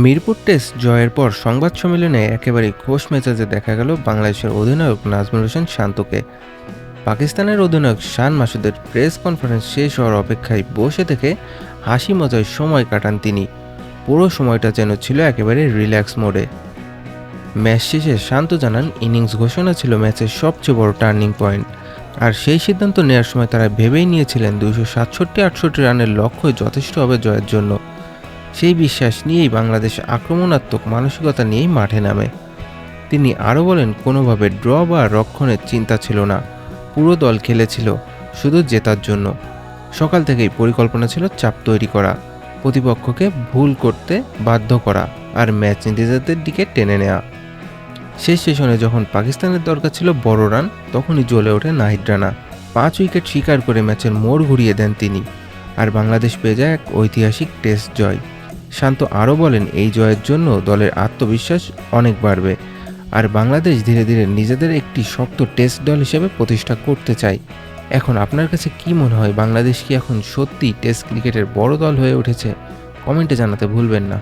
Mirpur test জয়ের পর সংবাদ সম্মেলনে একেবারে খোশ মেজাজে দেখা গেল বাংলাদেশের অধিনায়ক নাজমুল হোসেন শান্তকে। পাকিস্তানের অধিনায়ক শান মাসুদের প্রেস কনফারেন্স শেষ হওয়ার অপেক্ষায় বসে থেকে হাসি মজায় সময় কাটান তিনি। পুরো সময়টা যেন ছিল একেবারে রিল্যাক্স মোডে। ম্যাচ শেষে শান্ত জানান, ইনিংস ঘোষণা ছিল ম্যাচের সবচেয়ে বড় টার্নিং পয়েন্ট। আর সেই সিদ্ধান্ত নেওয়ার সময় তারা ভেবেই নিয়েছিলেন 267-68 রানের লক্ষ্য যথেষ্ট হবে জয়ের জন্য। সেই বিশ্বাস নিয়েই বাংলাদেশ আক্রমণাত্মক মানসিকতা নিয়েই মাঠে নামে। তিনি আরও বলেন, কোনোভাবে ড্র বা রক্ষণের চিন্তা ছিল না, পুরো দল খেলেছিল শুধু জেতার জন্য। সকাল থেকেই পরিকল্পনা ছিল চাপ তৈরি করা, প্রতিপক্ষকে ভুল করতে বাধ্য করা আর ম্যাচ নিজেদের দিকে টেনে নেওয়া। শেষ সেশনে যখন পাকিস্তানের দরকার ছিল বড় রান, তখনই জ্বলে ওঠে নাহিদ রানা। 5 উইকেট শিকার করে ম্যাচের মোড় ঘুরিয়ে দেন তিনি, আর বাংলাদেশ পেয়ে যায় এক ঐতিহাসিক টেস্ট জয়। শান্ত আরও বলেন, এই জয়ের জন্য দলের আত্মবিশ্বাস অনেক বাড়বে, আর বাংলাদেশ ধীরে ধীরে নিজেদের একটি শক্ত টেস্ট দল হিসেবে প্রতিষ্ঠা করতে চায়। এখন আপনার কাছে কি মনে হয়, বাংলাদেশ কি এখন সত্যি টেস্ট ক্রিকেটের বড় দল হয়ে উঠেছে? কমেন্টে জানাতে ভুলবেন না।